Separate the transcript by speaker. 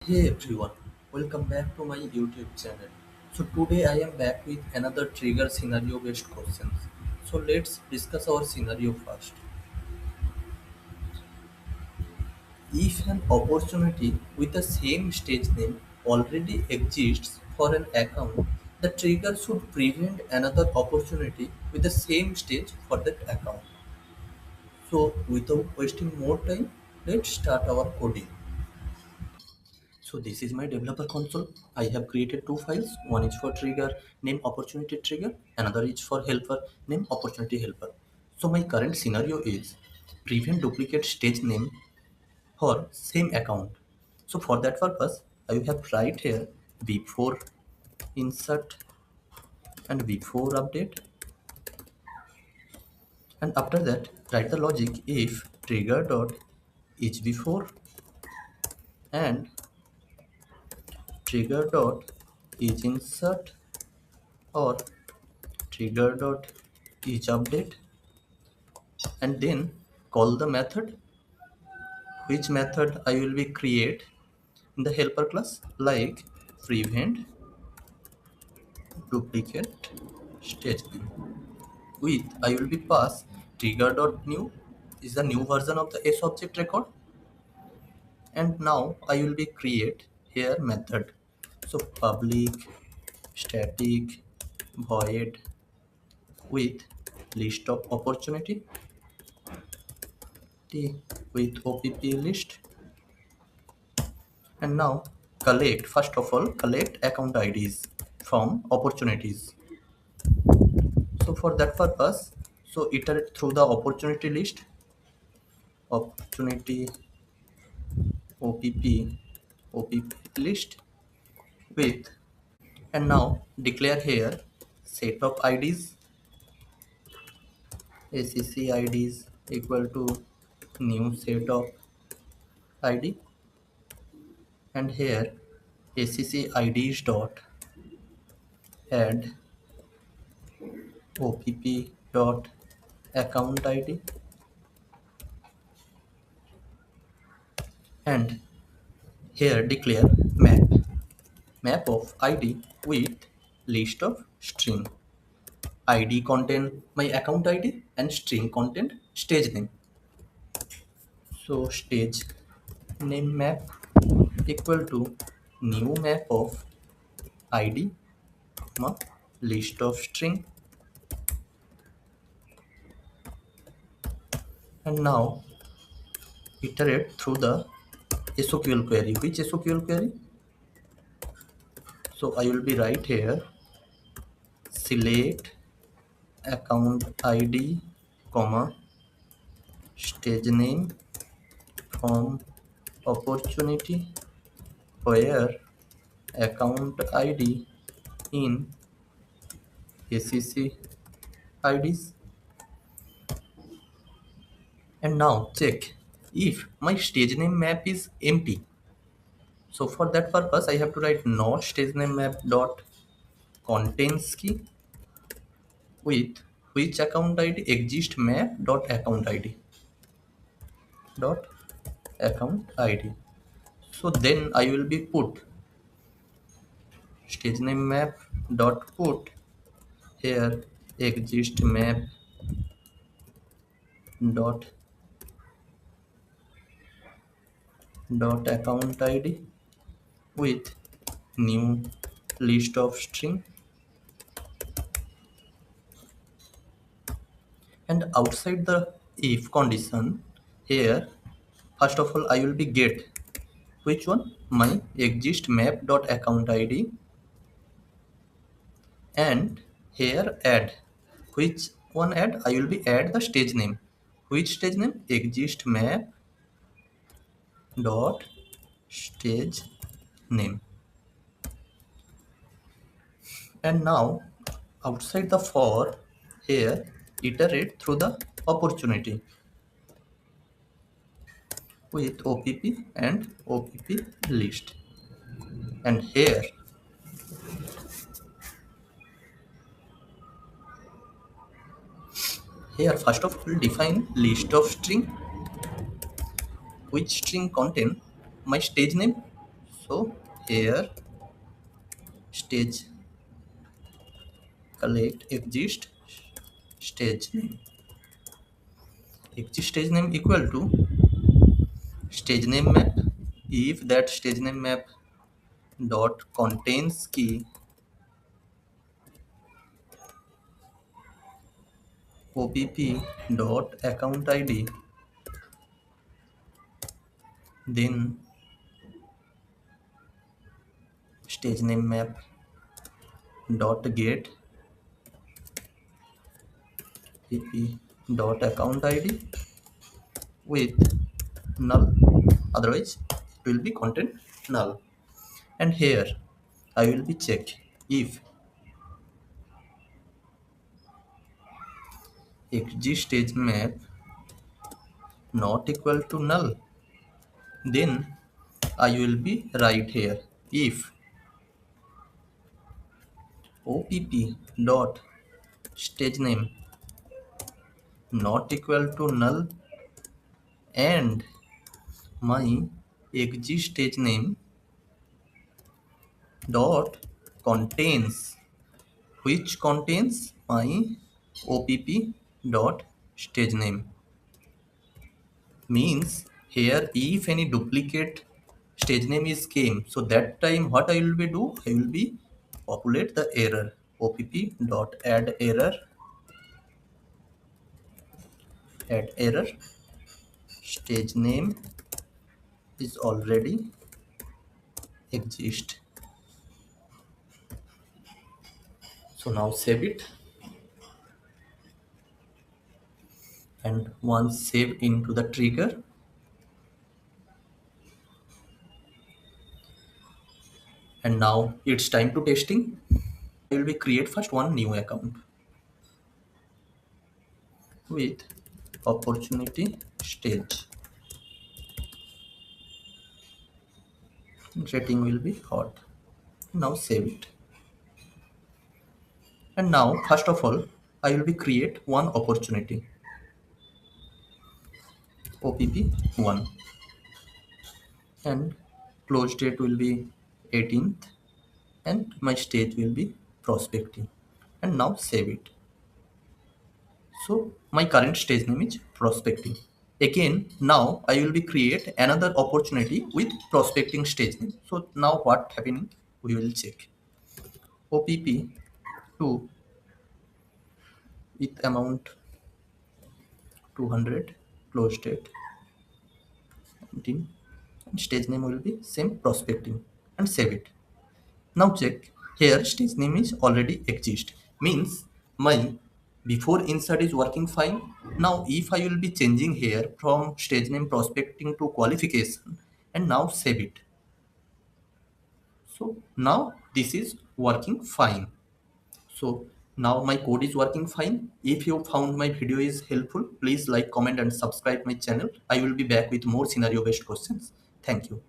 Speaker 1: Hey everyone, welcome back to my YouTube channel. So today I am back with another trigger scenario based questions. So let's discuss our scenario first. If an opportunity with the same stage name already exists for an account, the trigger should prevent another opportunity with the same stage for that account. So without wasting more time, let's start our coding. So this is my developer console. I have created two files. One is for trigger name opportunity trigger. Another is for helper name opportunity helper. So my current scenario is prevent duplicate stage name for same account. So for that purpose, I have write here before insert and before update, and after that write the logic if trigger dot is before and trigger dot is insert or trigger dot is update, and then call the method, which method I will be create in the helper class like prevent duplicate stage name. With I will be pass trigger.new is the new version of the S object record, and now I will be create here method. So public static void with list of opportunity with opp list, and now collect, first of all collect account IDs from opportunities. So for that purpose, so iterate through the opportunity list, opportunity opp opp list with, and now declare here set of IDs, acc IDs equal to new set of ID, and here acc IDs dot add opp dot account ID, and here declare map of ID with list of string. ID contain my account ID and string content stage name. So stage name map equal to new map of ID comma list of string, and now iterate through the SOQL query. Which SOQL query? So I will be right here select account ID comma stage name from opportunity where account ID in acc IDs, and now check if my stage name map is empty. So for that purpose I have to write not stage name map dot contains key with which account ID exist map dot account ID dot account ID. So then I will be put stage name map dot put here exist map dot account ID with new list of string, and outside the if condition here first of all I will be get which one, my exist map dot account ID, and here add, which one add, I will be add the stage name. Which stage name? Exist map dot stage name. And now outside the for here iterate through the opportunity with opp and opp list, and here first of all define list of string, which string contain my stage name. So here stage collect exist stage name. Exist stage name equal to stage name map. If that stage name map dot contains key opp dot account id, then stage name map dot get opp dot account id with null, otherwise it will be content null. And here I will be check if exist stage map not equal to null, then I will be write here if opp dot stage name not equal to null and my exist stage name dot contains, which contains my opp dot stage name. Means here if any duplicate stage name is came, so that time what I will be do, I will be populate the error opp dot add error stage name is already exist. So now save it, and once save into the trigger, and now it's time to testing. I will be create first one new account with opportunity stage. Rating will be hot. Now save it. And now first of all I will be create one opportunity opp1, and close date will be 18th, and my stage will be prospecting. And now save it. So my current stage name is prospecting. Again now I will be create another opportunity with prospecting stage name. So now what happening, we will check opp2 with amount 200, close date 19, and stage name will be same prospecting, and save it. Now check here stage name is already exist, means my before insert is working fine. Now if I will be changing here from stage name prospecting to qualification, and now save it, so now this is working fine. So now my code is working fine. If you found my video is helpful, please like, comment and subscribe my channel. I will be back with more scenario based questions. Thank you.